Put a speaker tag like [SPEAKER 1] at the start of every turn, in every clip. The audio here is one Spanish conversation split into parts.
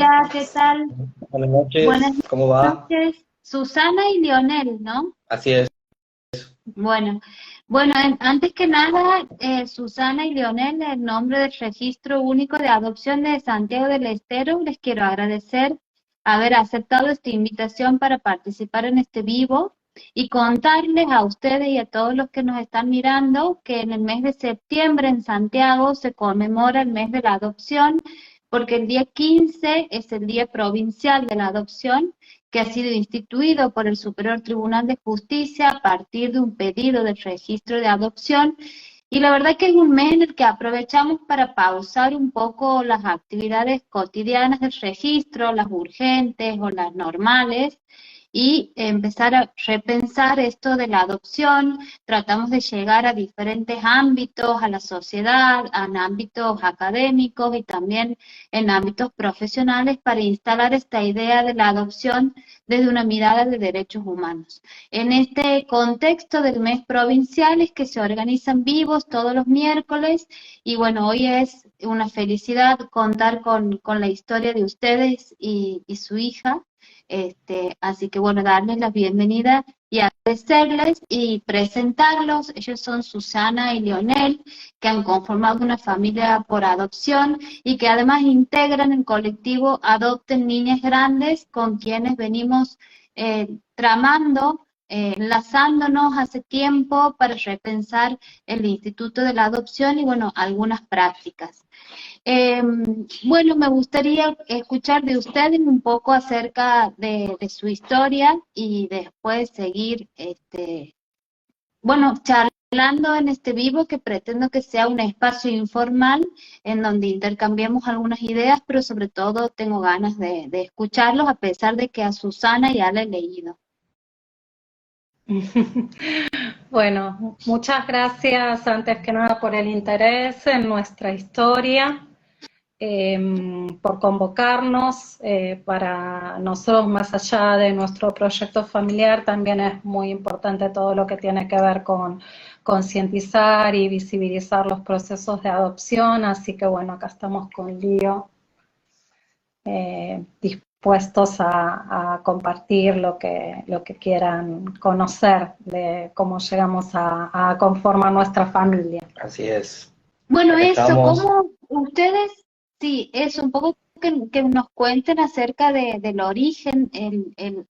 [SPEAKER 1] Hola, ¿qué tal?
[SPEAKER 2] Buenas
[SPEAKER 1] Buenas
[SPEAKER 2] noches, ¿cómo va?
[SPEAKER 1] noches. Susana y Leonel, ¿no?
[SPEAKER 2] Así es.
[SPEAKER 1] Bueno, antes que nada, Susana y Leonel, en nombre del Registro Único de Adopción de Santiago del Estero, les quiero agradecer haber aceptado esta invitación para participar en este vivo y contarles a ustedes y a todos los que nos están mirando que en el mes de septiembre en Santiago se conmemora el mes de la adopción, porque el día 15 es el Día Provincial de la Adopción, que ha sido instituido por el Superior Tribunal de Justicia a partir de un pedido del registro de adopción. Y la verdad que es un mes en el que aprovechamos para pausar un poco las actividades cotidianas del registro, las urgentes o las normales, y empezar a repensar esto de la adopción. Tratamos de llegar a diferentes ámbitos, a la sociedad, en ámbitos académicos y también en ámbitos profesionales para instalar esta idea de la adopción desde una mirada de derechos humanos. En este contexto del mes provincial es que se organizan vivos todos los miércoles y bueno, hoy es una felicidad contar con la historia de ustedes y su hija. Así que bueno, darles la bienvenida y agradecerles y presentarlos. Ellos son Susana y Leonel, que han conformado una familia por adopción y que además integran el colectivo Adopten Niñas Grandes, con quienes venimos tramando, enlazándonos hace tiempo para repensar el Instituto de la Adopción y bueno, algunas prácticas. Eh, bueno, me gustaría escuchar de ustedes un poco acerca de su historia y después seguir, bueno, charlando en este vivo que pretendo que sea un espacio informal en donde intercambiemos algunas ideas, pero sobre todo tengo ganas de escucharlos a pesar de que a Susana ya la he leído.
[SPEAKER 3] Bueno, muchas gracias antes que nada por el interés en nuestra historia, por convocarnos. Para nosotros, más allá de nuestro proyecto familiar, también es muy importante todo lo que tiene que ver con concientizar y visibilizar los procesos de adopción, así que bueno, acá estamos con Lío, dispuestos a compartir lo que quieran conocer de cómo llegamos a conformar nuestra familia.
[SPEAKER 2] Así es.
[SPEAKER 1] Bueno,
[SPEAKER 2] Acá
[SPEAKER 1] eso,
[SPEAKER 2] estamos.
[SPEAKER 1] ¿cómo ustedes, sí, eso, un poco que nos cuenten acerca del origen,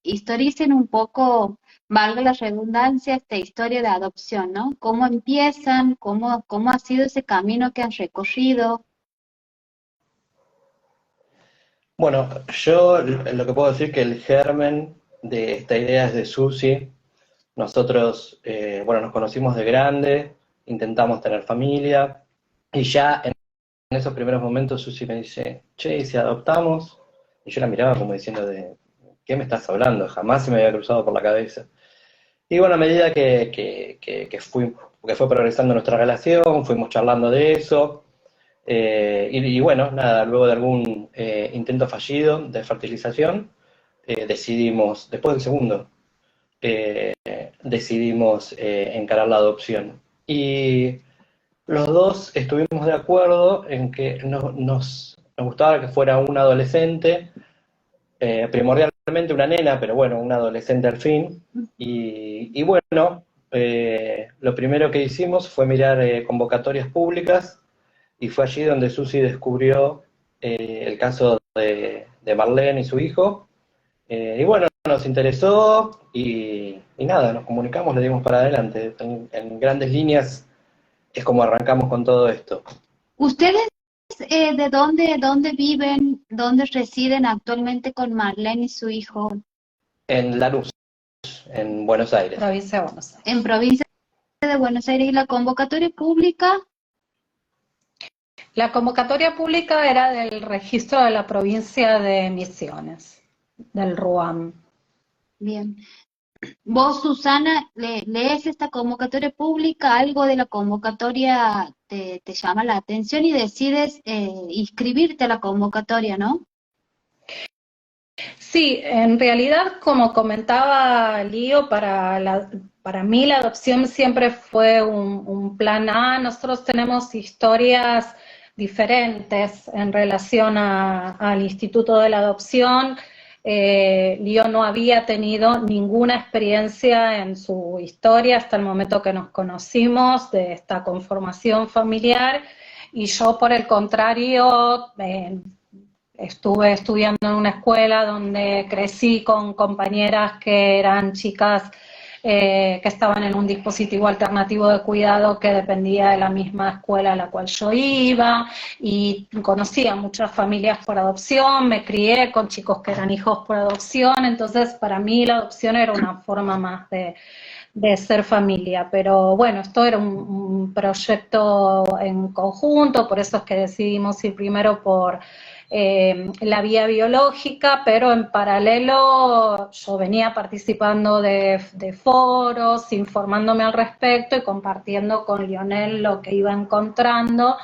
[SPEAKER 1] historicen un poco, valga la redundancia, esta historia de adopción, ¿no? ¿Cómo empiezan? ¿Cómo ha sido ese camino que han recorrido?
[SPEAKER 2] Bueno, yo lo que puedo decir que el germen de esta idea es de Susi. Nosotros, bueno, nos conocimos de grande, intentamos tener familia, y ya en esos primeros momentos Susi me dice, che, ¿y si adoptamos? Y yo la miraba como diciendo de, ¿qué me estás hablando? Jamás se me había cruzado por la cabeza. Y bueno, a medida que fue progresando nuestra relación, fuimos charlando de eso, y bueno, nada, luego de algún intento fallido de fertilización, decidimos, después del segundo, eh, decidimos encarar la adopción. Y los dos estuvimos de acuerdo en que nos gustaba que fuera un adolescente, primordialmente una nena, pero bueno, un adolescente al fin. Y bueno, lo primero que hicimos fue mirar convocatorias públicas y fue allí donde Susi descubrió el caso de Marlene y su hijo. Y bueno, nos interesó y nada, nos comunicamos, le dimos para adelante. En grandes líneas es como arrancamos con todo esto.
[SPEAKER 1] ¿Ustedes de dónde viven, dónde residen actualmente con Marlene y su hijo?
[SPEAKER 2] En Lanús, en Buenos Aires.
[SPEAKER 3] Provincia de Buenos Aires.
[SPEAKER 1] En provincia de Buenos Aires. ¿Y la convocatoria pública?
[SPEAKER 3] La convocatoria pública era del registro de la provincia de Misiones, del RUAM.
[SPEAKER 1] Bien. Vos, Susana, lees esta convocatoria pública, algo de la convocatoria te llama la atención y decides inscribirte a la convocatoria, ¿no?
[SPEAKER 3] Sí, en realidad, como comentaba Lío, para mí la adopción siempre fue un plan A. Nosotros tenemos historias diferentes en relación al Instituto de la Adopción. Lío no había tenido ninguna experiencia en su historia hasta el momento que nos conocimos de esta conformación familiar, y yo por el contrario estuve estudiando en una escuela donde crecí con compañeras que eran chicas que estaban en un dispositivo alternativo de cuidado que dependía de la misma escuela a la cual yo iba, y conocía muchas familias por adopción, me crié con chicos que eran hijos por adopción, entonces para mí la adopción era una forma más de ser familia. Pero bueno, esto era un proyecto en conjunto, por eso es que decidimos ir primero por la vía biológica, pero en paralelo yo venía participando de foros, informándome al respecto y compartiendo con Lionel lo que iba encontrando,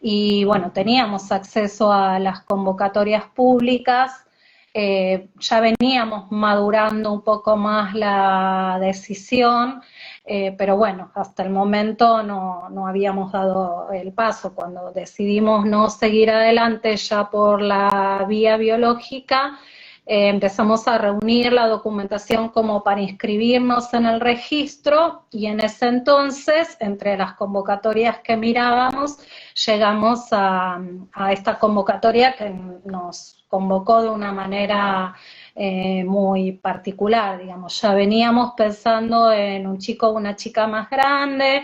[SPEAKER 3] y bueno, teníamos acceso a las convocatorias públicas. Ya veníamos madurando un poco más la decisión, pero bueno, hasta el momento no habíamos dado el paso. Cuando decidimos no seguir adelante ya por la vía biológica, empezamos a reunir la documentación como para inscribirnos en el registro, y en ese entonces, entre las convocatorias que mirábamos, llegamos a esta convocatoria que nos convocó de una manera muy particular, digamos. Ya veníamos pensando en un chico o una chica más grande,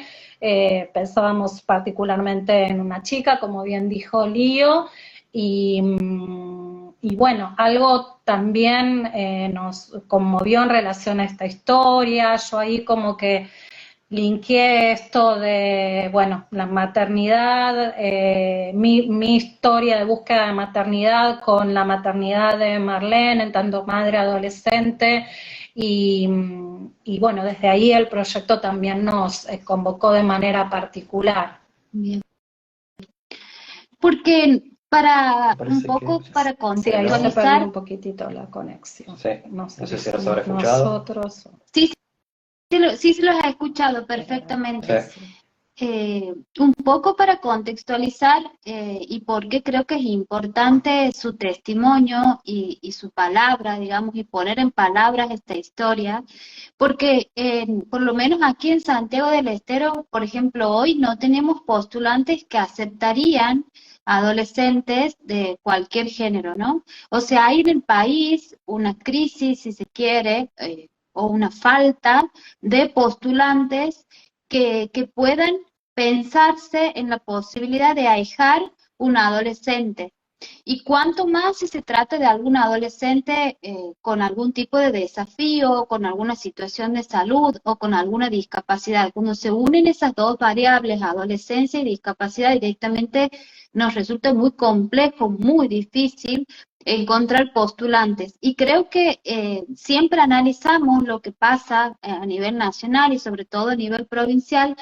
[SPEAKER 3] pensábamos particularmente en una chica, como bien dijo Lío, y bueno, algo también nos conmovió en relación a esta historia. Yo ahí como que linkeé esto de, bueno, la maternidad, mi historia de búsqueda de maternidad con la maternidad de Marlene, en tanto madre adolescente, y bueno, desde ahí el proyecto también nos convocó de manera particular.
[SPEAKER 1] Bien. Porque para un
[SPEAKER 2] Parece
[SPEAKER 1] poco,
[SPEAKER 2] que
[SPEAKER 1] para
[SPEAKER 3] Sí, ahí se perdió
[SPEAKER 1] contextualizar,
[SPEAKER 3] un poquito la conexión.
[SPEAKER 2] sí.
[SPEAKER 3] No sé
[SPEAKER 2] No sé
[SPEAKER 3] si
[SPEAKER 2] si nos habrá
[SPEAKER 3] somos
[SPEAKER 2] escuchado.
[SPEAKER 3] nosotros.
[SPEAKER 1] sí, sí se los he escuchado perfectamente.
[SPEAKER 2] Sí.
[SPEAKER 1] Un poco para contextualizar y porque creo que es importante su testimonio y su palabra, digamos, y poner en palabras esta historia, porque por lo menos aquí en Santiago del Estero, por ejemplo, hoy no tenemos postulantes que aceptarían adolescentes de cualquier género, ¿no? O sea, hay en el país una crisis, si se quiere, o una falta de postulantes que puedan pensarse en la posibilidad de ahijar un adolescente. Y cuanto más si se trata de algún adolescente con algún tipo de desafío, con alguna situación de salud o con alguna discapacidad. Cuando se unen esas dos variables, adolescencia y discapacidad, directamente nos resulta muy complejo, muy difícil encontrar postulantes. Y creo que siempre analizamos lo que pasa a nivel nacional y sobre todo a nivel provincial,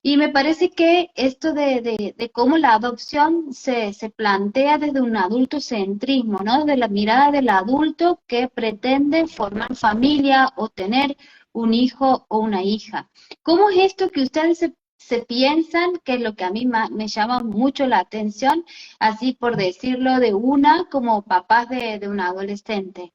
[SPEAKER 1] y me parece que esto de cómo la adopción se plantea desde un adultocentrismo, ¿no? Desde la mirada del adulto que pretende formar familia o tener un hijo o una hija. ¿Cómo es esto que ustedes se piensan, que es lo que a mí me llama mucho la atención, así por decirlo de una, como papás de un adolescente?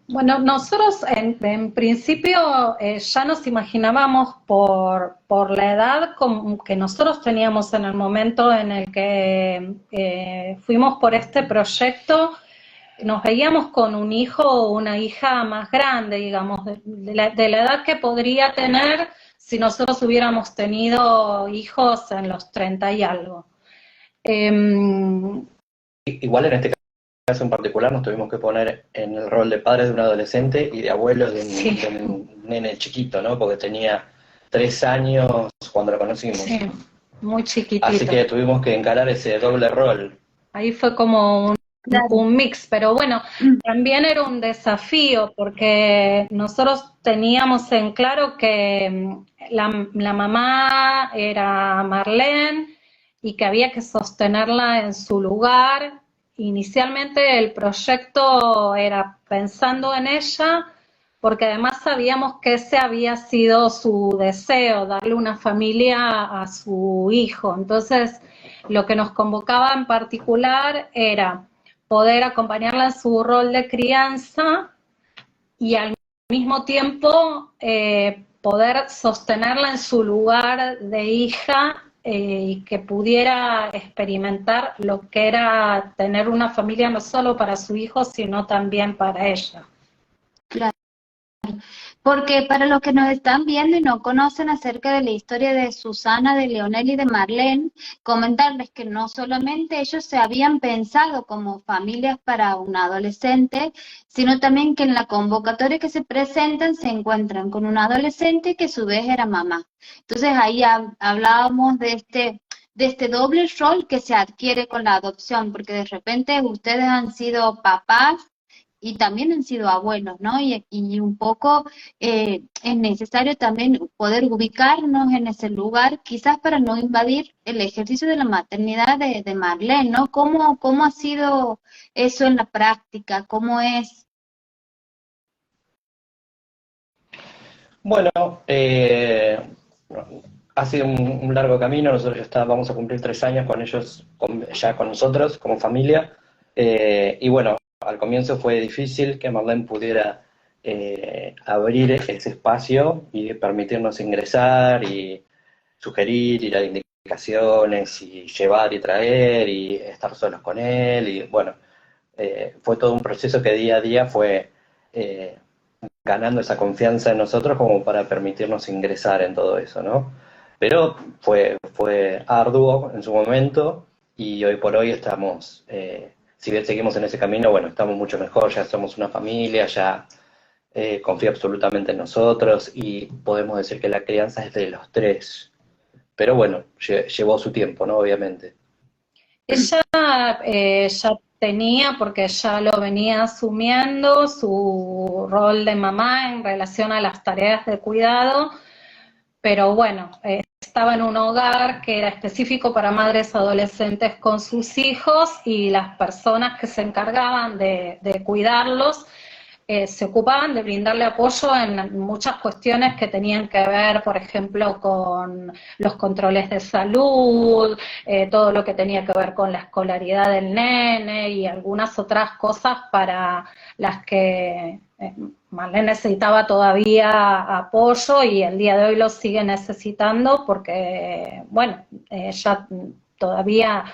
[SPEAKER 3] Bueno, nosotros en principio ya nos imaginábamos por la edad que nosotros teníamos en el momento en el que fuimos por este proyecto, nos veíamos con un hijo o una hija más grande, digamos, de la edad que podría tener si nosotros hubiéramos tenido hijos en los 30 y algo.
[SPEAKER 2] Igual en este caso en particular nos tuvimos que poner en el rol de padres de un adolescente y de abuelos de un nene chiquito, ¿no? Porque tenía 3 años cuando lo conocimos.
[SPEAKER 3] Sí, muy chiquitito.
[SPEAKER 2] Así que tuvimos que encarar ese doble rol.
[SPEAKER 3] Ahí fue como
[SPEAKER 1] Claro.
[SPEAKER 3] un mix, pero bueno, también era un desafío porque nosotros teníamos en claro que la mamá era Marlene y que había que sostenerla en su lugar. Inicialmente el proyecto era pensando en ella, porque además sabíamos que ese había sido su deseo, darle una familia a su hijo. Entonces, lo que nos convocaba en particular era poder acompañarla en su rol de crianza y al mismo tiempo poder sostenerla en su lugar de hija y que pudiera experimentar lo que era tener una familia no solo para su hijo, sino también para ella.
[SPEAKER 1] Claro. Porque para los que nos están viendo y no conocen acerca de la historia de Susana, de Leonel y de Marlene, comentarles que no solamente ellos se habían pensado como familias para un adolescente, sino también que en la convocatoria que se presentan se encuentran con un adolescente que a su vez era mamá. Entonces ahí hablábamos de este doble rol que se adquiere con la adopción, porque de repente ustedes han sido papás y también han sido abuelos, ¿no? Y un poco es necesario también poder ubicarnos en ese lugar, quizás para no invadir el ejercicio de la maternidad de Marlene, ¿no? ¿Cómo ha sido eso en la práctica? ¿Cómo es?
[SPEAKER 2] Bueno, ha sido un largo camino. Nosotros ya vamos a cumplir 3 años con ellos, ya con nosotros, como familia. Y bueno, al comienzo fue difícil que Marlene pudiera abrir ese espacio y permitirnos ingresar y sugerir, ir a indicaciones y llevar y traer y estar solos con él. Y bueno, fue todo un proceso que día a día fue ganando esa confianza en nosotros como para permitirnos ingresar en todo eso, ¿no? Pero fue arduo en su momento y hoy por hoy estamos, si bien seguimos en ese camino, bueno, estamos mucho mejor, ya somos una familia, ya confía absolutamente en nosotros y podemos decir que la crianza es de los tres. Pero bueno, llevó su tiempo, ¿no? Obviamente.
[SPEAKER 3] Ella ya tenía, porque ya lo venía asumiendo, su rol de mamá en relación a las tareas de cuidado, pero bueno, estaba en un hogar que era específico para madres adolescentes con sus hijos y las personas que se encargaban de cuidarlos se ocupaban de brindarle apoyo en muchas cuestiones que tenían que ver, por ejemplo, con los controles de salud, todo lo que tenía que ver con la escolaridad del nene y algunas otras cosas para las que Marlene necesitaba todavía apoyo y el día de hoy lo sigue necesitando porque, bueno, ella todavía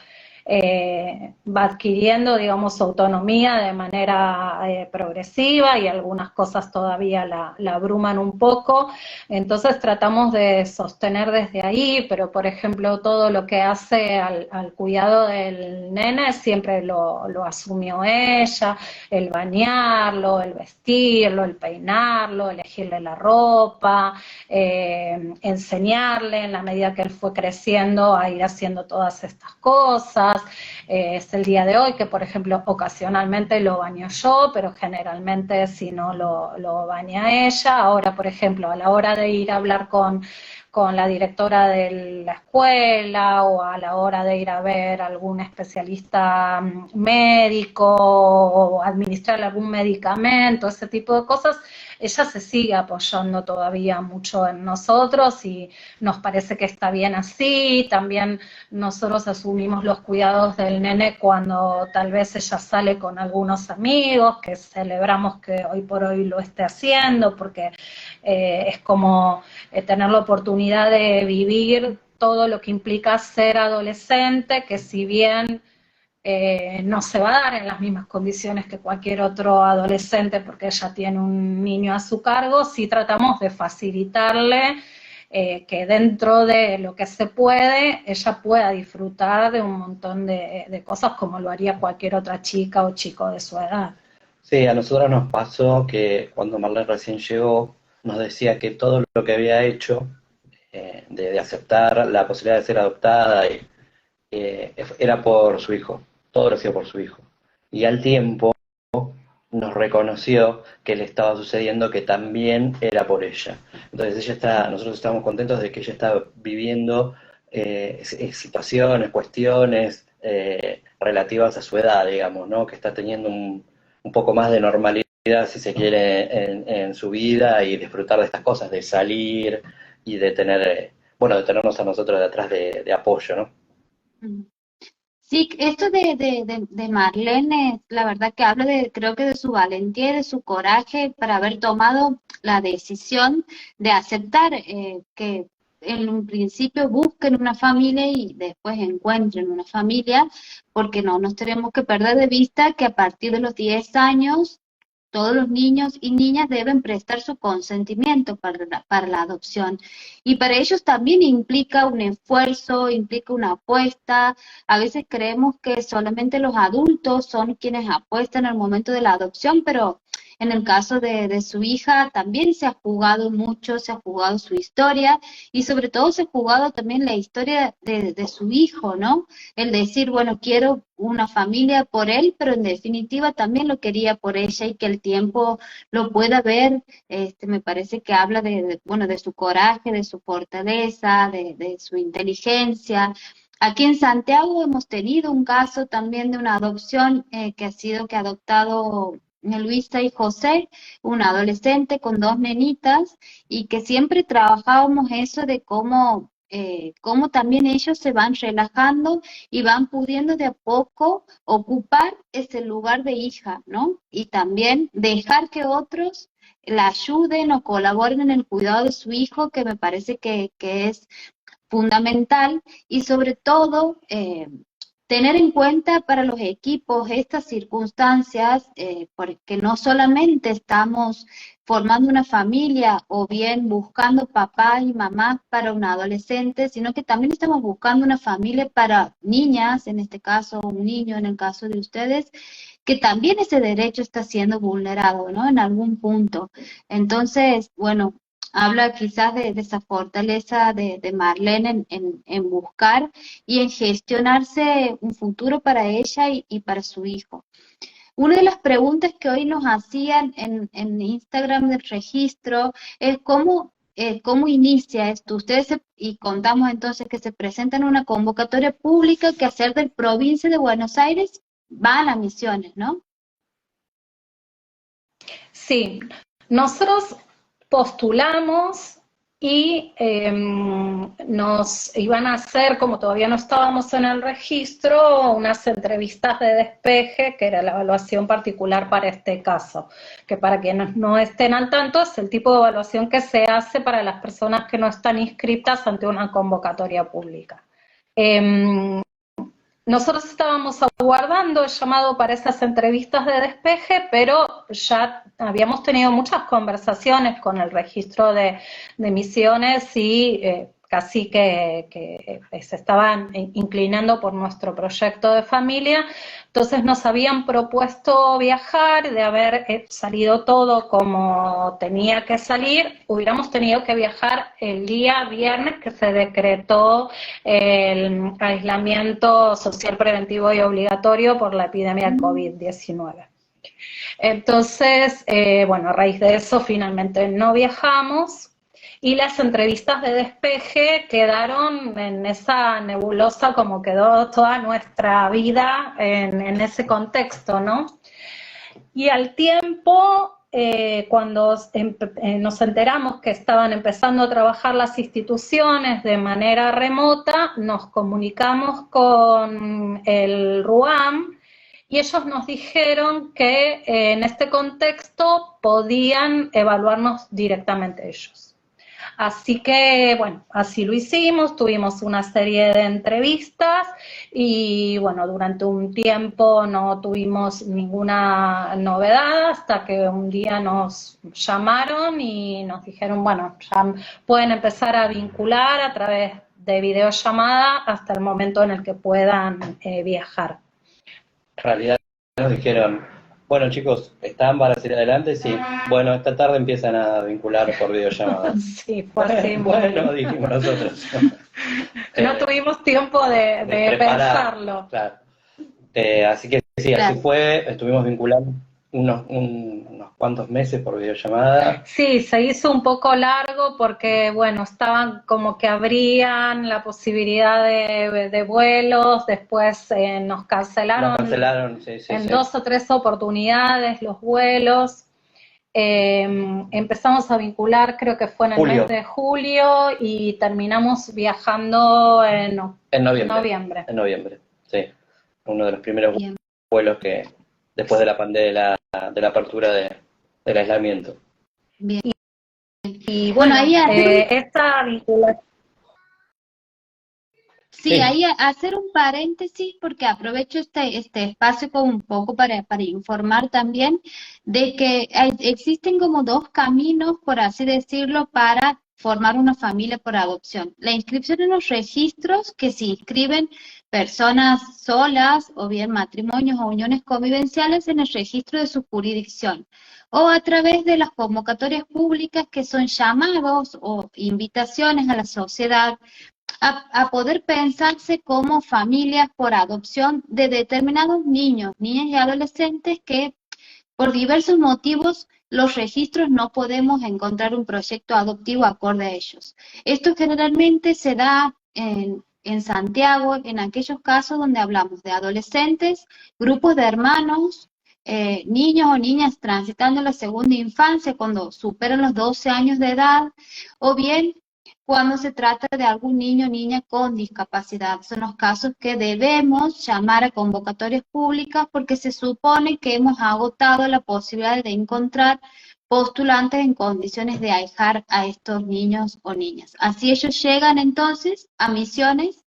[SPEAKER 3] va adquiriendo, digamos, autonomía de manera progresiva y algunas cosas todavía la abruman un poco, entonces tratamos de sostener desde ahí, pero por ejemplo todo lo que hace al cuidado del nene siempre lo asumió ella, el bañarlo, el vestirlo, el peinarlo, elegirle la ropa, enseñarle en la medida que él fue creciendo a ir haciendo todas estas cosas. Es el día de hoy que, por ejemplo, ocasionalmente lo baño yo, pero generalmente si no lo baña ella. Ahora, por ejemplo, a la hora de ir a hablar con la directora de la escuela o a la hora de ir a ver algún especialista médico o administrar algún medicamento, ese tipo de cosas, ella se sigue apoyando todavía mucho en nosotros y nos parece que está bien así. También nosotros asumimos los cuidados del nene cuando tal vez ella sale con algunos amigos, que celebramos que hoy por hoy lo esté haciendo, porque es como tener la oportunidad de vivir todo lo que implica ser adolescente, que si bien no se va a dar en las mismas condiciones que cualquier otro adolescente porque ella tiene un niño a su cargo, sí tratamos de facilitarle que dentro de lo que se puede, ella pueda disfrutar de un montón de cosas como lo haría cualquier otra chica o chico de su edad.
[SPEAKER 2] Sí, a nosotros nos pasó que cuando Marlene recién llegó, nos decía que todo lo que había hecho, de aceptar la posibilidad de ser adoptada, era por su hijo, todo lo hacía por su hijo. Y al tiempo nos reconoció que le estaba sucediendo que también era por ella. Entonces nosotros estamos contentos de que ella está viviendo situaciones, cuestiones relativas a su edad, digamos, ¿no? Que está teniendo un poco más de normalidad si se quiere, en su vida y disfrutar de estas cosas, de salir y de tener, bueno, de tenernos a nosotros detrás de apoyo, ¿no?
[SPEAKER 1] Mm. Sí, esto de Marlene, la verdad que habla de, creo que de su valentía y de su coraje para haber tomado la decisión de aceptar que en un principio busquen una familia y después encuentren una familia, porque no nos tenemos que perder de vista que a partir de los 10 años todos los niños y niñas deben prestar su consentimiento para la adopción. Y para ellos también implica un esfuerzo, implica una apuesta. A veces creemos que solamente los adultos son quienes apuestan al momento de la adopción, pero en el caso de su hija también se ha jugado mucho, se ha jugado su historia y sobre todo se ha jugado también la historia de su hijo, ¿no? El decir, bueno, quiero una familia por él, pero en definitiva también lo quería por ella y que el tiempo lo pueda ver, me parece que habla bueno, de su coraje, de su fortaleza, de su inteligencia. Aquí en Santiago hemos tenido un caso también de una adopción que ha adoptado Luisa y José, un adolescente con dos nenitas, y que siempre trabajábamos eso de cómo también ellos se van relajando y van pudiendo de a poco ocupar ese lugar de hija, ¿no? Y también dejar que otros la ayuden o colaboren en el cuidado de su hijo, que me parece que es fundamental, y sobre todo tener en cuenta para los equipos estas circunstancias, porque no solamente estamos formando una familia o bien buscando papá y mamá para un adolescente, sino que también estamos buscando una familia para niñas, en este caso un niño, en el caso de ustedes, que también ese derecho está siendo vulnerado, ¿no? En algún punto. Entonces, bueno, habla quizás de esa fortaleza de Marlene en buscar y en gestionarse un futuro para ella y para su hijo. Una de las preguntas que hoy nos hacían en Instagram del registro es cómo inicia esto. Y contamos entonces que se presenta en una convocatoria pública que hacer del provincia de Buenos Aires van a Misiones, ¿no?
[SPEAKER 3] Sí, nosotros postulamos y nos iban a hacer, como todavía no estábamos en el registro, unas entrevistas de despeje, que era la evaluación particular para este caso, que para quienes no estén al tanto es el tipo de evaluación que se hace para las personas que no están inscritas ante una convocatoria pública. Nosotros estábamos aguardando el llamado para esas entrevistas de despeje, pero ya habíamos tenido muchas conversaciones con el registro de Misiones y casi que se estaban inclinando por nuestro proyecto de familia. Entonces nos habían propuesto viajar, de haber salido todo como tenía que salir, hubiéramos tenido que viajar el día viernes que se decretó el aislamiento social preventivo y obligatorio por la epidemia del COVID-19. Entonces, bueno, a raíz de eso finalmente no viajamos y las entrevistas de despeje quedaron en esa nebulosa como quedó toda nuestra vida en ese contexto, ¿no? Y al tiempo, cuando nos enteramos que estaban empezando a trabajar las instituciones de manera remota, nos comunicamos con el RUAM y ellos nos dijeron que en este contexto podían evaluarnos directamente ellos. Así que, bueno, así lo hicimos, tuvimos una serie de entrevistas y, bueno, durante un tiempo no tuvimos ninguna novedad hasta que un día nos llamaron y nos dijeron, bueno, ya pueden empezar a vincular a través de videollamada hasta el momento en el que puedan viajar.
[SPEAKER 2] En realidad nos dijeron, bueno chicos, ¿están para seguir adelante? Sí. Bueno, esta tarde empiezan a vincular por videollamada.
[SPEAKER 3] Sí, fue así.
[SPEAKER 2] Bueno, dijimos nosotros.
[SPEAKER 3] No tuvimos tiempo de pensarlo.
[SPEAKER 2] Claro. Así que sí,
[SPEAKER 1] Claro.
[SPEAKER 2] así fue. Estuvimos vinculando unos cuantos meses por videollamada.
[SPEAKER 3] Sí, se hizo un poco largo porque, bueno, estaban como que abrían la posibilidad de vuelos, después nos cancelaron,
[SPEAKER 2] Sí,
[SPEAKER 3] en 2 o 3 oportunidades los vuelos. Empezamos a vincular, creo que fue en el
[SPEAKER 2] Julio.
[SPEAKER 3] mes de julio, y terminamos viajando en
[SPEAKER 2] noviembre. En noviembre, sí. Uno de los primeros
[SPEAKER 1] Bien.
[SPEAKER 2] vuelos que después de la pandemia, de la apertura del aislamiento.
[SPEAKER 1] Bien.
[SPEAKER 3] Y bueno,
[SPEAKER 1] ahí
[SPEAKER 3] esta vinculación.
[SPEAKER 1] Sí, ahí hacer un paréntesis porque aprovecho este espacio como un poco para informar también de que existen como dos caminos, por así decirlo, para formar una familia por adopción. La inscripción en los registros, que se inscriben personas solas o bien matrimonios o uniones convivenciales en el registro de su jurisdicción, o a través de las convocatorias públicas que son llamados o invitaciones a la sociedad a poder pensarse como familias por adopción de determinados niños, niñas y adolescentes que por diversos motivos los registros no podemos encontrar un proyecto adoptivo acorde a ellos. Esto generalmente se da en Santiago, en aquellos casos donde hablamos de adolescentes, grupos de hermanos, niños o niñas transitando la segunda infancia cuando superan los 12 años de edad, o bien cuando se trata de algún niño o niña con discapacidad. Son los casos que debemos llamar a convocatorias públicas porque se supone que hemos agotado la posibilidad de encontrar postulantes en condiciones de ahijar a estos niños o niñas. Así ellos llegan entonces a Misiones.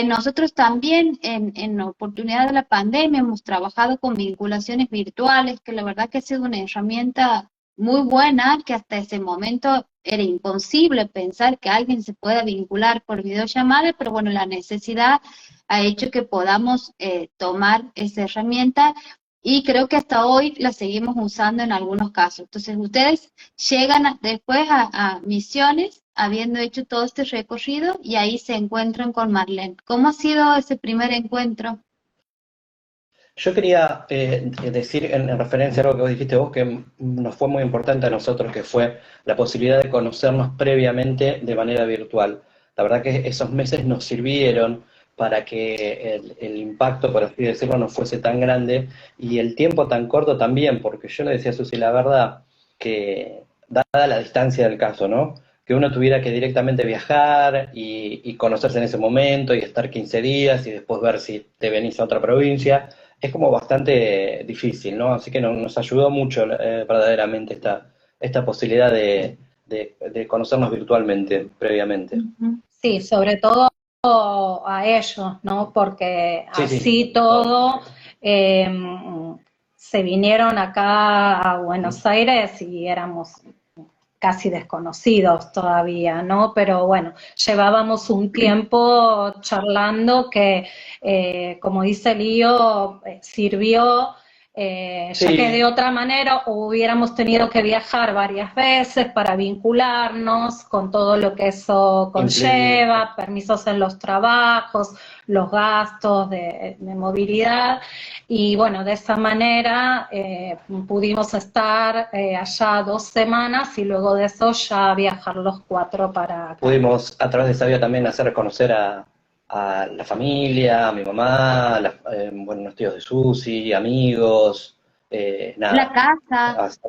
[SPEAKER 1] Nosotros también en la oportunidad de la pandemia hemos trabajado con vinculaciones virtuales, que la verdad que ha sido una herramienta muy buena, que hasta ese momento era imposible pensar que alguien se pueda vincular por videollamada, pero bueno, la necesidad ha hecho que podamos tomar esa herramienta y creo que hasta hoy la seguimos usando en algunos casos. Entonces ustedes llegan después a Misiones, habiendo hecho todo este recorrido, y ahí se encuentran con Marlene. ¿Cómo ha sido ese primer encuentro?
[SPEAKER 2] Yo quería decir en referencia a algo que vos dijiste vos, que nos fue muy importante a nosotros, que fue la posibilidad de conocernos previamente de manera virtual. La verdad que esos meses nos sirvieron para que el impacto, por así decirlo, no fuese tan grande y el tiempo tan corto también, porque yo le decía a Susi la verdad que, dada la distancia del caso, ¿no? Que uno tuviera que directamente viajar y conocerse en ese momento y estar 15 días y después ver si te venís a otra provincia, es como bastante difícil, ¿no? Así que nos ayudó mucho verdaderamente esta posibilidad de conocernos virtualmente, previamente.
[SPEAKER 3] Sí, sobre todo a ellos, ¿no? Porque
[SPEAKER 2] Sí,
[SPEAKER 3] así
[SPEAKER 2] sí.
[SPEAKER 3] todo se vinieron acá a Buenos Aires y éramos casi desconocidos todavía, ¿no? Pero bueno, llevábamos un tiempo charlando que, como dice Lío, sirvió,
[SPEAKER 2] Sí.
[SPEAKER 3] ya que de otra manera hubiéramos tenido que viajar varias veces para vincularnos con todo lo que eso conlleva, permisos en los trabajos, los gastos de movilidad, y bueno, de esa manera pudimos estar allá 2 semanas y luego de eso ya viajar los 4 para acá.
[SPEAKER 2] Pudimos a través de esa vía también hacer conocer a la familia, a mi mamá, bueno, los tíos de Susi, amigos, nada.
[SPEAKER 1] La casa.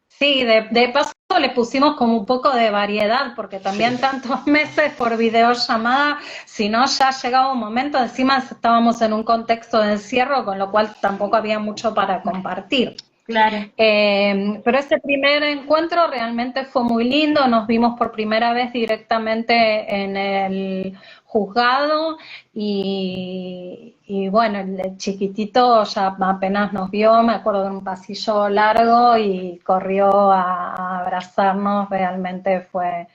[SPEAKER 3] Sí, de paso le pusimos como un poco de variedad, porque también tantos meses por videollamada, si no ya llegaba un momento, encima estábamos en un contexto de encierro, con lo cual tampoco había mucho para compartir.
[SPEAKER 1] Claro.
[SPEAKER 3] Pero ese primer encuentro realmente fue muy lindo, nos vimos por primera vez directamente en el juzgado y bueno, el chiquitito ya apenas nos vio, me acuerdo de un pasillo largo y corrió a abrazarnos, realmente fue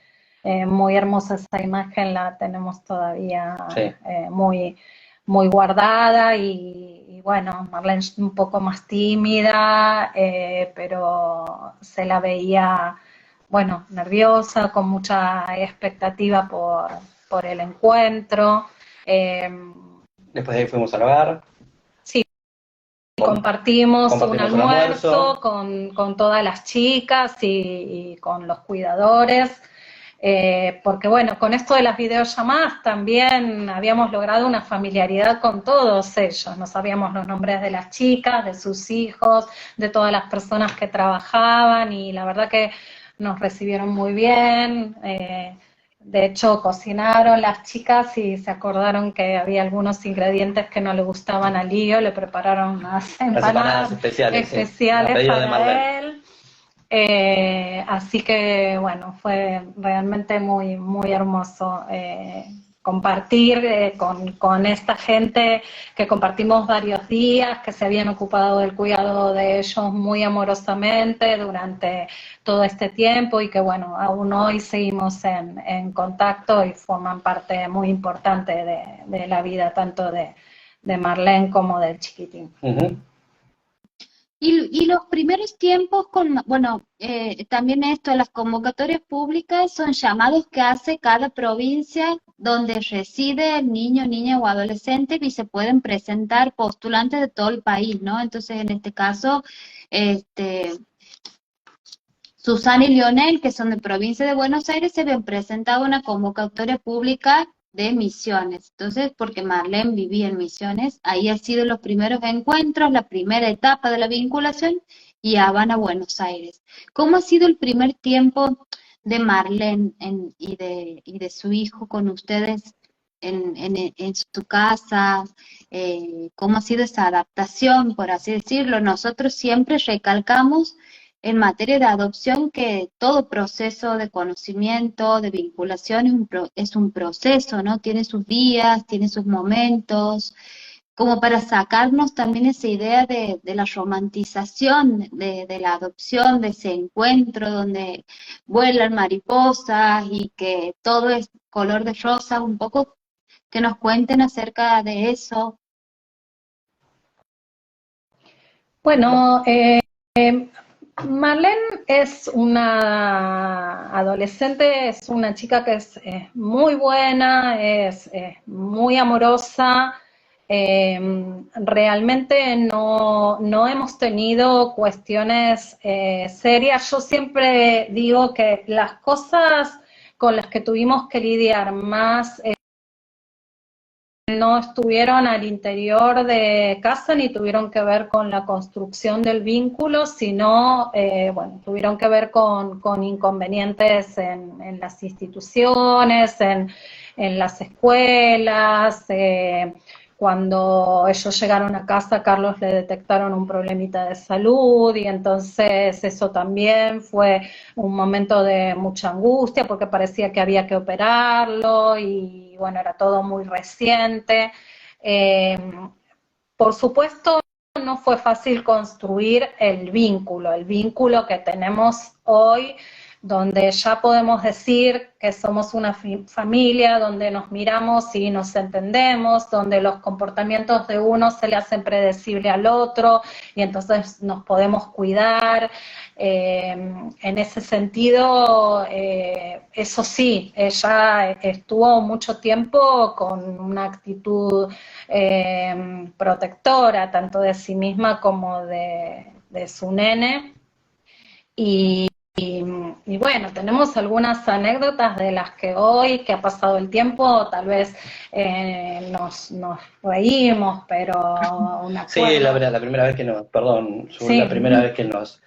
[SPEAKER 3] muy hermosa esa imagen, la tenemos todavía muy guardada y bueno, Marlene es un poco más tímida, pero se la veía, bueno, nerviosa, con mucha expectativa por el encuentro.
[SPEAKER 2] Después de ahí fuimos al bar.
[SPEAKER 3] Sí, compartimos un almuerzo con todas las chicas y con los cuidadores. porque bueno, con esto de las videollamadas también habíamos logrado una familiaridad con todos ellos, no sabíamos los nombres de las chicas, de sus hijos, de todas las personas que trabajaban, y la verdad que nos recibieron muy bien. De hecho, cocinaron las chicas y se acordaron que había algunos ingredientes que no le gustaban a Lío, le prepararon unas empanadas especiales
[SPEAKER 2] sí,
[SPEAKER 3] para él. Así que, bueno, fue realmente muy, muy hermoso compartir con esta gente que compartimos varios días, que se habían ocupado del cuidado de ellos muy amorosamente durante todo este tiempo y que, bueno, aún hoy seguimos en contacto y forman parte muy importante de la vida tanto de Marlene como del chiquitín.
[SPEAKER 2] Uh-huh.
[SPEAKER 1] Y los primeros tiempos bueno, también esto, las convocatorias públicas son llamados que hace cada provincia donde reside el niño, niña o adolescente y se pueden presentar postulantes de todo el país, ¿no? Entonces, en este caso, Susana y Lionel, que son de provincia de Buenos Aires, se habían presentado una convocatoria pública de Misiones. Entonces, porque Marlene vivía en Misiones, ahí han sido los primeros encuentros, la primera etapa de la vinculación, y Habana, Buenos Aires. ¿Cómo ha sido el primer tiempo de Marlene y de su hijo con ustedes en su casa? ¿Cómo ha sido esa adaptación, por así decirlo? Nosotros siempre recalcamos en materia de adopción que todo proceso de conocimiento, de vinculación es un proceso, ¿no? Tiene sus días, tiene sus momentos, como para sacarnos también esa idea de la romantización de la adopción, de ese encuentro donde vuelan mariposas y que todo es color de rosa, un poco que nos cuenten acerca de eso.
[SPEAKER 3] Bueno, Marlene es una adolescente, es una chica que es muy buena, es muy amorosa. Realmente no hemos tenido cuestiones serias. Yo siempre digo que las cosas con las que tuvimos que lidiar más no estuvieron al interior de casa ni tuvieron que ver con la construcción del vínculo, sino, bueno, tuvieron que ver con inconvenientes en las instituciones, en las escuelas. Cuando ellos llegaron a casa, a Carlos le detectaron un problemita de salud y entonces eso también fue un momento de mucha angustia porque parecía que había que operarlo y bueno, era todo muy reciente. Por supuesto, no fue fácil construir el vínculo que tenemos hoy, donde ya podemos decir que somos una familia, donde nos miramos y nos entendemos, donde los comportamientos de uno se le hacen predecible al otro y entonces nos podemos cuidar. En ese sentido, eso sí, ella estuvo mucho tiempo con una actitud protectora, tanto de sí misma como de su nene. Y bueno, tenemos algunas anécdotas de las que hoy, que ha pasado el tiempo, tal vez nos reímos, pero
[SPEAKER 2] sí, la primera vez que nos, perdón, sí. La primera vez que nos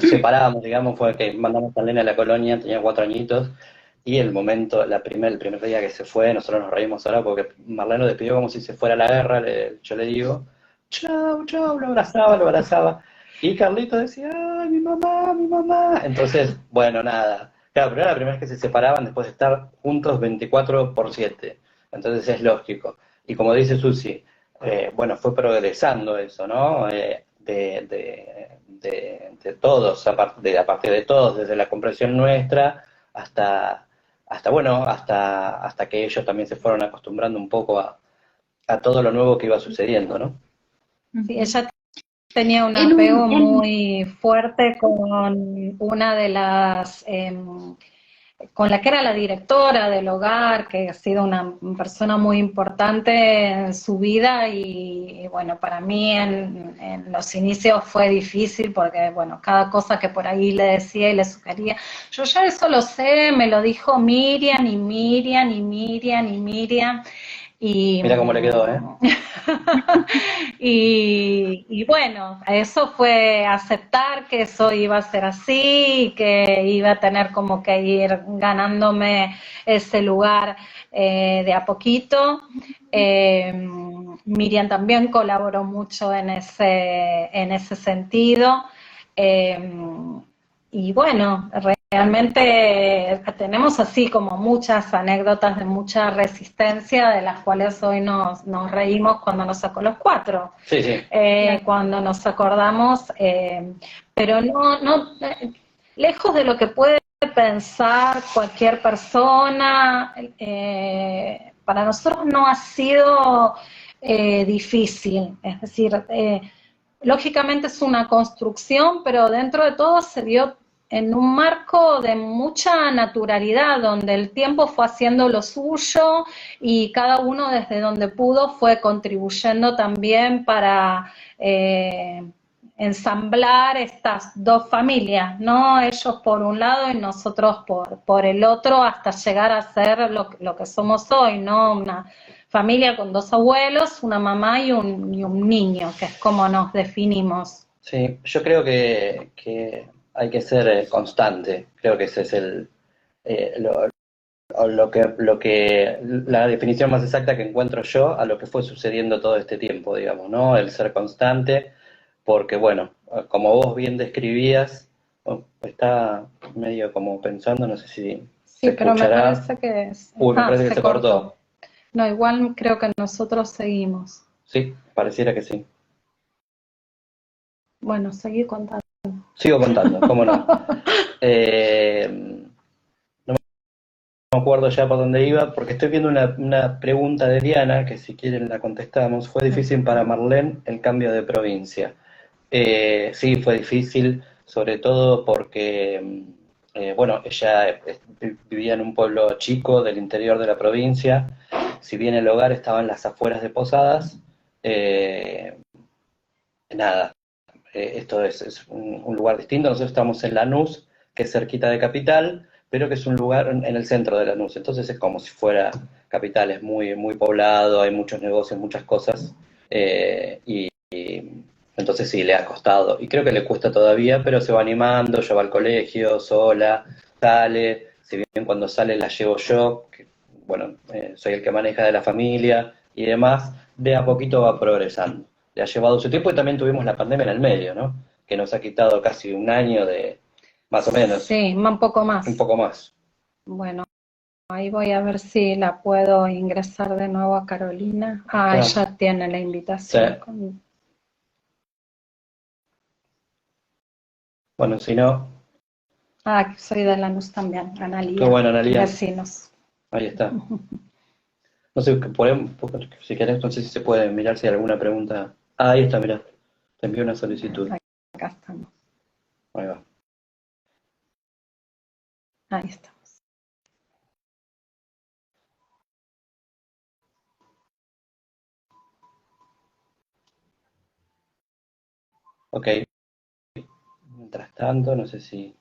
[SPEAKER 2] separamos, digamos, fue que mandamos a Lena a la colonia, tenía 4 añitos, y el primer día que se fue, nosotros nos reímos ahora porque Marlene lo despidió como si se fuera a la guerra, yo le digo, chau, chau, lo abrazaba. Y Carlito decía, ¡ay, mi mamá, mi mamá! Entonces, bueno, nada. Claro, pero era la primera vez que se separaban después de estar juntos 24/7. Entonces es lógico. Y como dice Susi, bueno, fue progresando eso, ¿no? De todos, a partir de todos, desde la comprensión nuestra hasta que ellos también se fueron acostumbrando un poco a todo lo nuevo que iba sucediendo, ¿no?
[SPEAKER 3] Sí, ella tenía un apego muy fuerte con una de las con la que era la directora del hogar, que ha sido una persona muy importante en su vida y bueno, para mí en los inicios fue difícil porque, bueno, cada cosa que por ahí le decía y le sugería, yo ya eso lo sé, me lo dijo Miriam y Miriam y Miriam y Miriam. Y,
[SPEAKER 2] Mira cómo le quedó, ¿eh?
[SPEAKER 3] y bueno, eso fue aceptar que eso iba a ser así y que iba a tener como que ir ganándome ese lugar de a poquito. Miriam también colaboró mucho en ese sentido. Y bueno, realmente tenemos así como muchas anécdotas de mucha resistencia, de las cuales hoy nos reímos cuando nos sacó los cuatro,
[SPEAKER 2] Sí, sí.
[SPEAKER 3] cuando nos acordamos, pero lejos de lo que puede pensar cualquier persona, para nosotros no ha sido difícil, es decir, lógicamente es una construcción, pero dentro de todo se dio en un marco de mucha naturalidad, donde el tiempo fue haciendo lo suyo y cada uno desde donde pudo fue contribuyendo también para ensamblar estas dos familias, ¿no? Ellos por un lado y nosotros por el otro, hasta llegar a ser lo que somos hoy, ¿no? Una familia con dos abuelos, una mamá y un niño, que es como nos definimos.
[SPEAKER 2] Sí, yo creo que hay que ser constante. Creo que ese es la definición más exacta que encuentro yo a lo que fue sucediendo todo este tiempo, digamos, ¿no? El ser constante, porque bueno, como vos bien describías, está medio como pensando, no sé si
[SPEAKER 3] Sí,
[SPEAKER 2] se
[SPEAKER 3] pero me
[SPEAKER 2] escuchará.
[SPEAKER 3] parece que es...
[SPEAKER 2] Uy, me parece que se cortó.
[SPEAKER 3] No, igual creo que nosotros seguimos.
[SPEAKER 2] Sí, pareciera que sí.
[SPEAKER 3] Bueno, seguí contando.
[SPEAKER 2] Sigo contando, cómo no. No me acuerdo ya por dónde iba, porque estoy viendo una pregunta de Diana, que si quieren la contestamos. ¿Fue difícil para Marlene el cambio de provincia? Sí, fue difícil, sobre todo porque, bueno, ella vivía en un pueblo chico del interior de la provincia. Si bien el hogar estaba en las afueras de Posadas, nada, esto es un lugar distinto. Nosotros estamos en Lanús, que es cerquita de Capital, pero que es un lugar en el centro de Lanús. Entonces es como si fuera Capital, es muy, muy poblado, hay muchos negocios, muchas cosas, y entonces sí, le ha costado. Y creo que le cuesta todavía, pero se va animando, ya va al colegio, sola, sale. Si bien cuando sale la llevo yo, que, bueno, soy el que maneja de la familia y demás, de a poquito va progresando. Le ha llevado su tiempo y también tuvimos la pandemia en el medio, ¿no? Que nos ha quitado casi un año de, más o menos,
[SPEAKER 3] Sí, un poco más.
[SPEAKER 2] un poco más.
[SPEAKER 3] Bueno, ahí voy a ver si la puedo ingresar de nuevo a Carolina. Ah, ella tiene la invitación.
[SPEAKER 2] Sí. Bueno, si no...
[SPEAKER 3] Ah, soy de Lanús también, Analía.
[SPEAKER 2] Qué bueno, Analía.
[SPEAKER 3] Vecinos.
[SPEAKER 2] Ahí está. No sé, si querés, no sé si se puede mirar si hay alguna pregunta. Ah, ahí está, mirá. Te envío una solicitud.
[SPEAKER 3] Acá estamos.
[SPEAKER 2] Ahí va.
[SPEAKER 3] Ahí estamos.
[SPEAKER 2] Ok. Mientras tanto, no sé si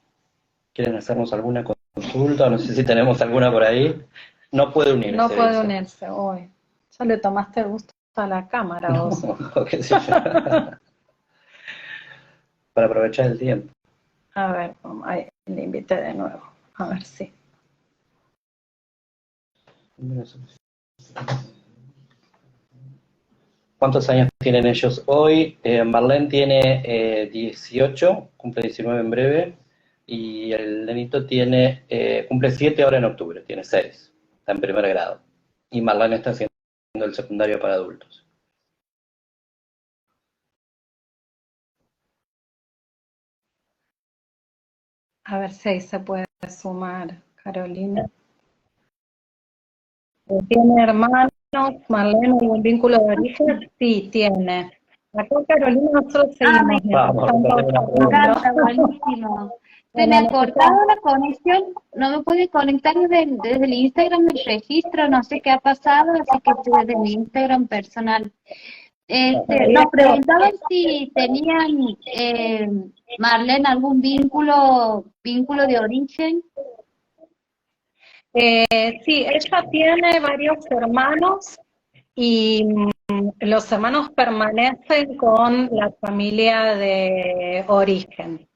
[SPEAKER 2] quieren hacernos alguna consulta, no sé si tenemos alguna por ahí. No puede unirse.
[SPEAKER 3] No puede unirse hoy. Ya le tomaste el gusto a la cámara, vos.
[SPEAKER 2] No, qué sé yo. Para aprovechar el tiempo.
[SPEAKER 3] A ver, ahí le invité de nuevo. A ver si.
[SPEAKER 2] ¿Cuántos años tienen ellos hoy? Marlene tiene 18, cumple 19 en breve, y el nenito cumple 7 ahora en octubre, tiene 6, está en primer grado. Y Marlene está haciendo el secundario para adultos.
[SPEAKER 3] A ver si ahí se puede sumar Carolina. ¿Tiene hermanos, Marlene, algún vínculo de origen? Sí, tiene. Acá Carolina nosotros seguimos.
[SPEAKER 2] Vamos,
[SPEAKER 1] me encanta, buenísimo. Se me
[SPEAKER 3] Bueno,
[SPEAKER 1] ha cortado la conexión, no me pude conectar desde el Instagram del registro, no sé qué ha pasado, así que estoy desde mi Instagram personal. Nos preguntaban si tenían, Marlene, algún vínculo de origen.
[SPEAKER 3] sí, ella tiene varios hermanos y los hermanos permanecen con la familia de origen.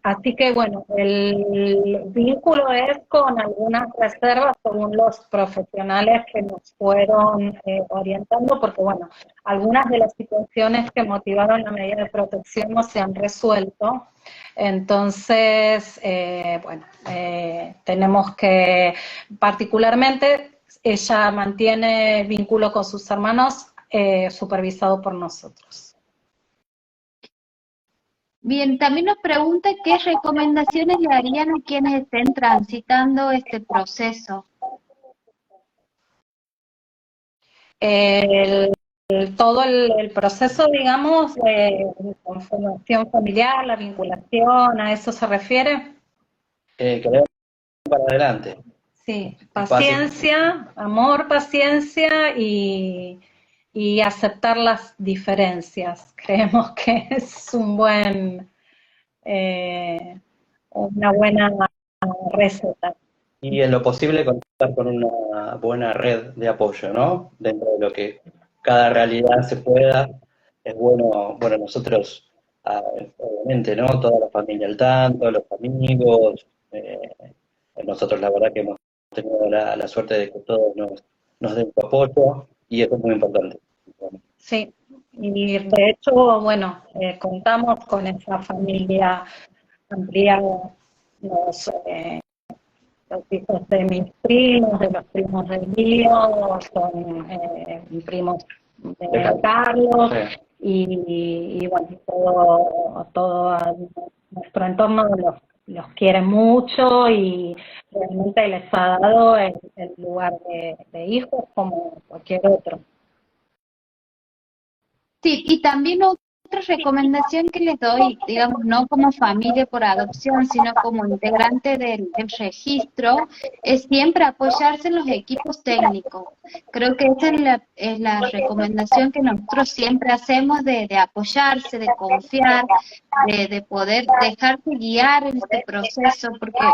[SPEAKER 3] Así que bueno, el vínculo es con algunas reservas según los profesionales que nos fueron orientando, porque bueno, algunas de las situaciones que motivaron la medida de protección no se han resuelto. Entonces, bueno, tenemos que, particularmente, ella mantiene vínculo con sus hermanos supervisado por nosotros.
[SPEAKER 1] Bien, también nos pregunta qué recomendaciones le harían a quienes estén transitando este proceso.
[SPEAKER 3] El, todo el proceso, digamos, de conformación familiar, la vinculación, ¿a eso se refiere?
[SPEAKER 2] Que le den para adelante.
[SPEAKER 3] Sí, paciencia, amor, paciencia y aceptar las diferencias. Creemos que es una buena receta.
[SPEAKER 2] Y en lo posible contar con una buena red de apoyo, ¿no? Dentro de lo que cada realidad se pueda. Es bueno, nosotros, obviamente, ¿no? Toda la familia al tanto, los amigos. Nosotros la verdad que hemos tenido la suerte de que todos nos den su apoyo y eso es muy importante.
[SPEAKER 3] Sí, y de hecho, bueno, contamos con esa familia ampliada, los hijos de mis primos, de los primos de Emilio, son primos de Carlos, y bueno, todo nuestro entorno los quiere mucho y realmente les ha dado el lugar de hijos como cualquier otro.
[SPEAKER 1] Sí, y también otra recomendación que les doy, digamos, no como familia por adopción, sino como integrante del registro, es siempre apoyarse en los equipos técnicos. Creo que esa es la recomendación que nosotros siempre hacemos de apoyarse, de confiar, de poder dejarse guiar en este proceso, porque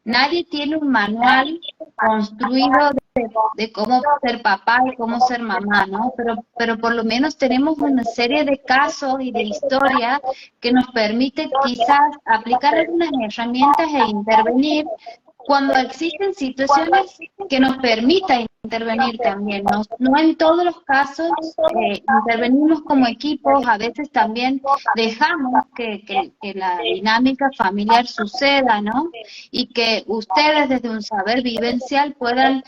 [SPEAKER 1] nadie tiene un manual construido de cómo ser papá y cómo ser mamá, ¿no? Pero por lo menos tenemos una serie de casos y de historias que nos permite quizás aplicar algunas herramientas e intervenir cuando existen situaciones que nos permitan intervenir también. No en todos los casos intervenimos como equipos, a veces también dejamos que la dinámica familiar suceda, ¿no? Y que ustedes desde un saber vivencial puedan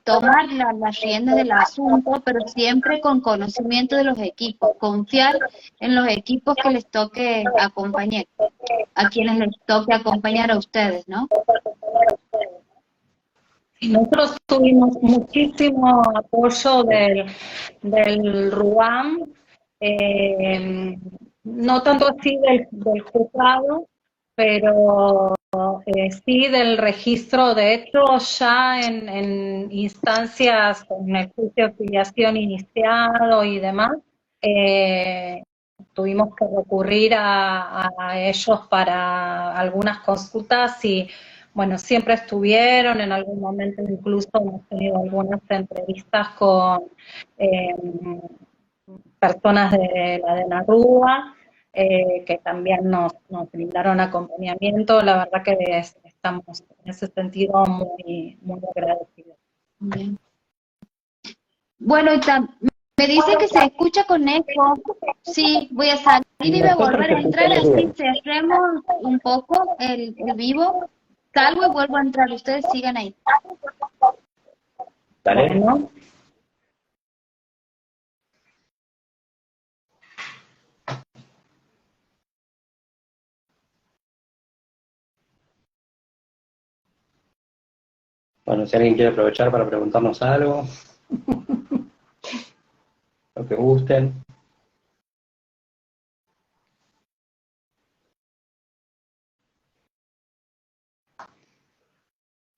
[SPEAKER 1] tomar las riendas del asunto, pero siempre con conocimiento de los equipos, confiar en los equipos que les toque acompañar, a quienes les toque acompañar a ustedes, ¿no?
[SPEAKER 3] Nosotros tuvimos muchísimo apoyo del RUAM, no tanto así del juzgado, pero sí del registro. De hecho, ya en instancias con el juicio de filiación iniciado y demás, tuvimos que recurrir a ellos para algunas consultas y bueno, siempre estuvieron, en algún momento incluso hemos tenido algunas entrevistas con personas de la de la Rúa, que también nos brindaron acompañamiento. La verdad que estamos en ese sentido muy, muy agradecidos.
[SPEAKER 1] Bien. Bueno, me dice que se escucha con eco. Sí, voy a salir y voy a volver a entrar, así cerremos un poco el vivo. Salgo y vuelvo a entrar. Ustedes sigan ahí.
[SPEAKER 2] ¿Dale? Bueno, si alguien quiere aprovechar para preguntarnos algo, lo que gusten.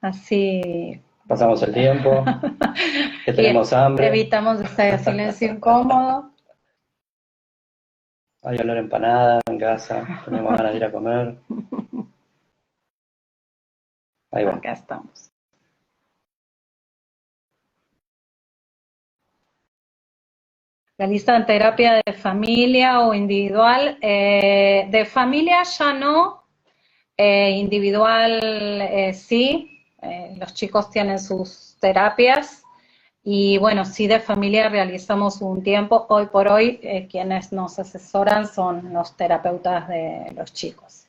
[SPEAKER 3] Así
[SPEAKER 2] pasamos el tiempo, que tenemos hambre,
[SPEAKER 3] evitamos ese silencio incómodo.
[SPEAKER 2] hay olor a empanada en casa, tenemos ganas de ir a comer. Ahí va.
[SPEAKER 3] Acá estamos. ¿Realizan terapia de familia o individual? De familia ya no, individual sí, los chicos tienen sus terapias y bueno, sí de familia realizamos un tiempo. Hoy por hoy quienes nos asesoran son los terapeutas de los chicos.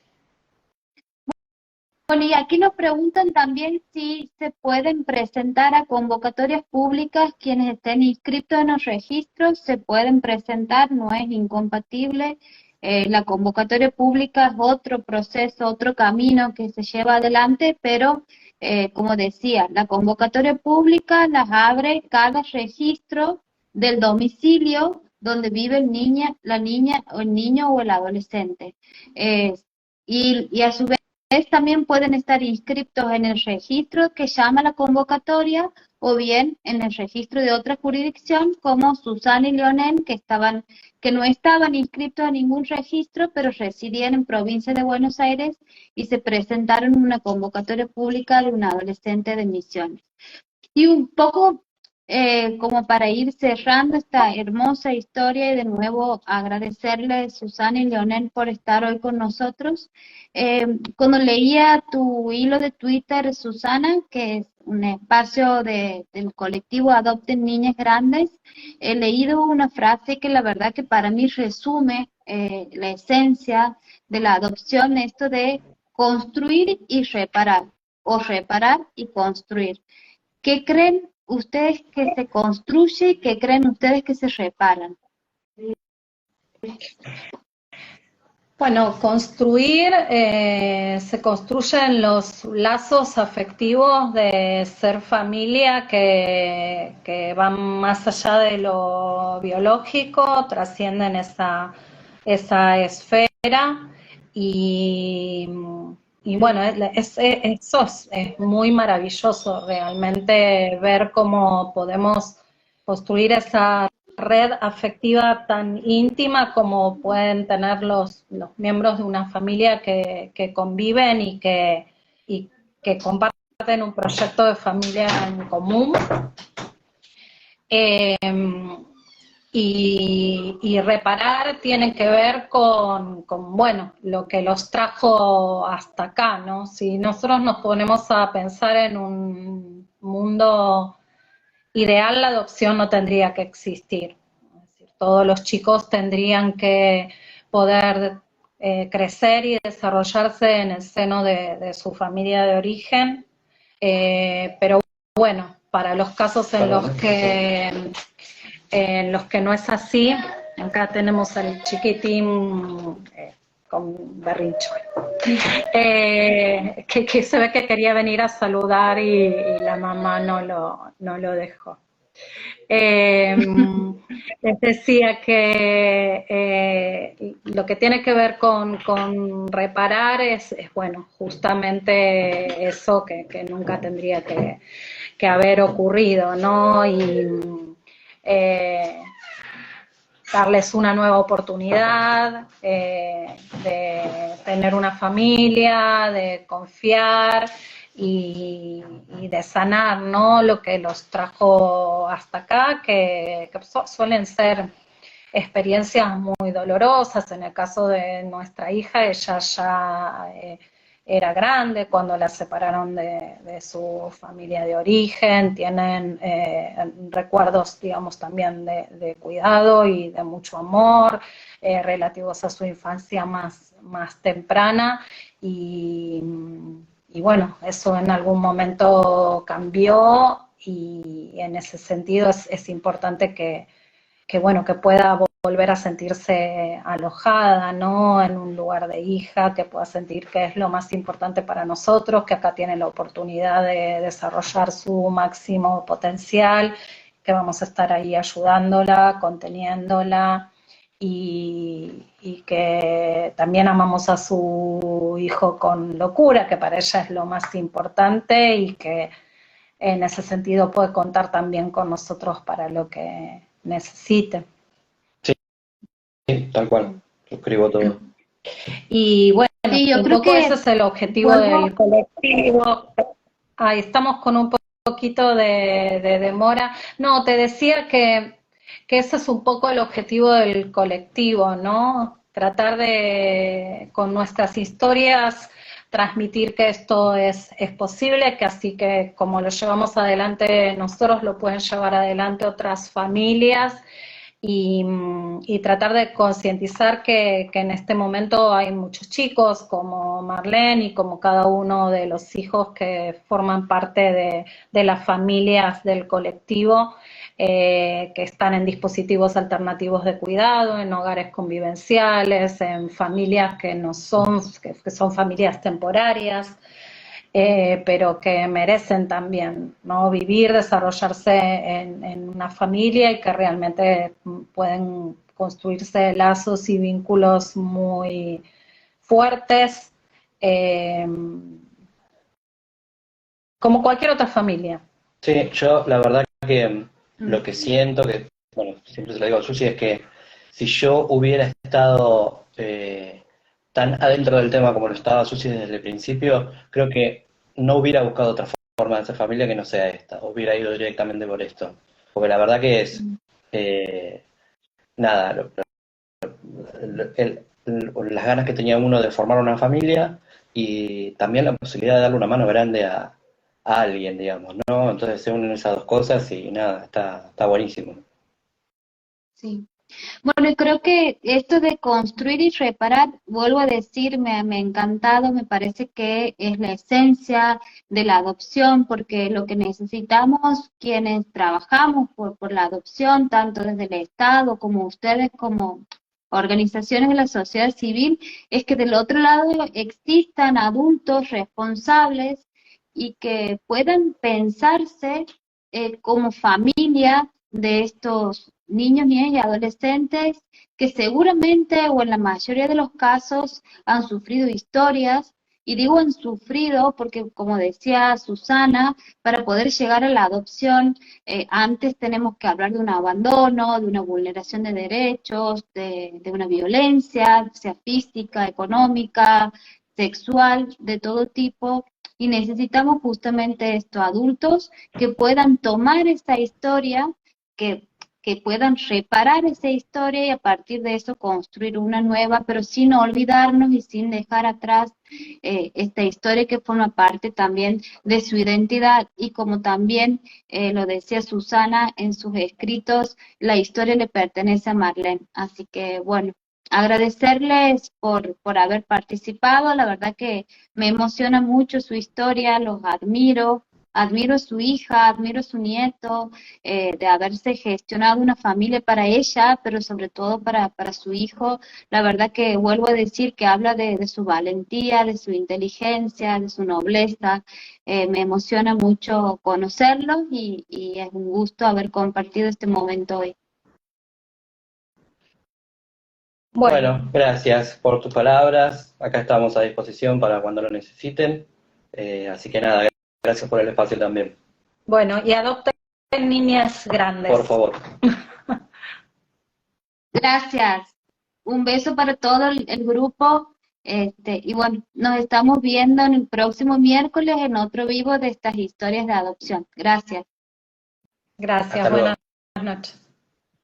[SPEAKER 1] Bueno, y aquí nos preguntan también si se pueden presentar a convocatorias públicas quienes estén inscritos en los registros, se pueden presentar, no es incompatible. La convocatoria pública es otro proceso, otro camino que se lleva adelante, pero como decía, la convocatoria pública las abre cada registro del domicilio donde vive la niña o el niño o el adolescente. Y a su vez también pueden estar inscritos en el registro que llama la convocatoria o bien en el registro de otra jurisdicción como Susana y Leonel que no estaban inscritos en ningún registro pero residían en provincia de Buenos Aires y se presentaron en una convocatoria pública de un adolescente de Misiones. Y un poco como para ir cerrando esta hermosa historia y de nuevo agradecerle a Susana y Leonel por estar hoy con nosotros. Cuando leía tu hilo de Twitter, Susana, que es un espacio del colectivo Adopten Niñas Grandes, he leído una frase que la verdad que para mí resume la esencia de la adopción, esto de construir y reparar, o reparar y construir. ¿Qué creen ustedes que se construye y qué creen ustedes que se reparan?
[SPEAKER 3] Bueno, construir, se construyen los lazos afectivos de ser familia que van más allá de lo biológico, trascienden esa esfera y bueno, eso es muy maravilloso realmente ver cómo podemos construir esa red afectiva tan íntima como pueden tener los miembros de una familia que conviven y que comparten un proyecto de familia en común. Y reparar tiene que ver con, bueno, lo que los trajo hasta acá, ¿no? Si nosotros nos ponemos a pensar en un mundo ideal, la adopción no tendría que existir. Es decir, todos los chicos tendrían que poder crecer y desarrollarse en el seno de su familia de origen, pero bueno, para los casos en los que no es así, acá tenemos al chiquitín con berrincho, que se ve que quería venir a saludar y la mamá no lo dejó. Les decía que lo que tiene que ver con reparar es bueno, justamente eso que nunca tendría que haber ocurrido, ¿no? Y darles una nueva oportunidad de tener una familia, de confiar y de sanar, ¿no? Lo que los trajo hasta acá, que suelen ser experiencias muy dolorosas. En el caso de nuestra hija, ella ya era grande cuando la separaron de su familia de origen, tienen recuerdos, digamos, también de cuidado y de mucho amor, relativos a su infancia más temprana, y bueno, eso en algún momento cambió, y en ese sentido es importante que bueno, que pueda volver a sentirse alojada, ¿no? En un lugar de hija, que pueda sentir que es lo más importante para nosotros, que acá tiene la oportunidad de desarrollar su máximo potencial, que vamos a estar ahí ayudándola, conteniéndola y que también amamos a su hijo con locura, que para ella es lo más importante y que en ese sentido puede contar también con nosotros para lo que necesite.
[SPEAKER 2] Sí, tal cual, suscribo todo.
[SPEAKER 3] Y bueno,
[SPEAKER 1] Sí, yo
[SPEAKER 3] un
[SPEAKER 1] creo
[SPEAKER 3] poco ese
[SPEAKER 1] que
[SPEAKER 3] es el objetivo
[SPEAKER 1] vuelvo,
[SPEAKER 3] del colectivo. Ahí estamos con un poquito de demora. No, te decía que ese es un poco el objetivo del colectivo, ¿no? Tratar de, con nuestras historias, transmitir que esto es posible, que así que como lo llevamos adelante nosotros, lo pueden llevar adelante otras familias y tratar de concientizar que en este momento hay muchos chicos como Marlene y como cada uno de los hijos que forman parte de las familias del colectivo, que están en dispositivos alternativos de cuidado, en hogares convivenciales, en familias que no son, que son familias temporarias, pero que merecen también, ¿no? Vivir, desarrollarse en una familia y que realmente pueden construirse lazos y vínculos muy fuertes, como cualquier otra familia.
[SPEAKER 2] Sí, yo la verdad que lo que siento, que bueno, siempre se lo digo a Susi, es que si yo hubiera estado tan adentro del tema como lo estaba Susi desde el principio, creo que no hubiera buscado otra forma de ser familia que no sea esta, hubiera ido directamente por esto. Porque la verdad que es, eh, nada, las ganas que tenía uno de formar una familia y también la posibilidad de darle una mano grande a alguien, digamos, ¿no? Entonces se unen esas dos cosas y nada, está buenísimo.
[SPEAKER 1] sí. Bueno, y creo que esto de construir y reparar, vuelvo a decir, me ha encantado, me parece que es la esencia de la adopción, porque lo que necesitamos quienes trabajamos por la adopción, tanto desde el Estado como ustedes, como organizaciones de la sociedad civil, es que del otro lado existan adultos responsables y que puedan pensarse como familia de estos niños, niñas y adolescentes que seguramente o en la mayoría de los casos han sufrido historias, y digo han sufrido porque, como decía Susana, para poder llegar a la adopción, antes tenemos que hablar de un abandono, de una vulneración de derechos, de una violencia, sea física, económica, sexual, de todo tipo, y necesitamos justamente esto, adultos que puedan tomar esta historia, que puedan reparar esa historia y a partir de eso construir una nueva, pero sin olvidarnos y sin dejar atrás esta historia que forma parte también de su identidad. Y como también lo decía Susana en sus escritos, la historia le pertenece a Marlene. Así que bueno, agradecerles por haber participado. La verdad que me emociona mucho su historia, los admiro. Admiro a su hija, admiro a su nieto, de haberse gestionado una familia para ella, pero sobre todo para su hijo. La verdad que vuelvo a decir que habla de su valentía, de su inteligencia, de su nobleza. Me emociona mucho conocerlos y es un gusto haber compartido este momento hoy.
[SPEAKER 3] Bueno,
[SPEAKER 2] Bueno, gracias por tus palabras. Acá estamos a disposición para cuando lo necesiten. Así que nada, gracias por el espacio también.
[SPEAKER 3] bueno, y adopten niñas
[SPEAKER 2] Por
[SPEAKER 3] grandes.
[SPEAKER 2] favor.
[SPEAKER 1] Gracias. Un beso para todo el grupo. Y bueno, nos estamos viendo en el próximo miércoles en otro vivo de estas historias de adopción. Gracias.
[SPEAKER 3] Gracias,
[SPEAKER 2] Hasta luego.
[SPEAKER 3] buenas noches.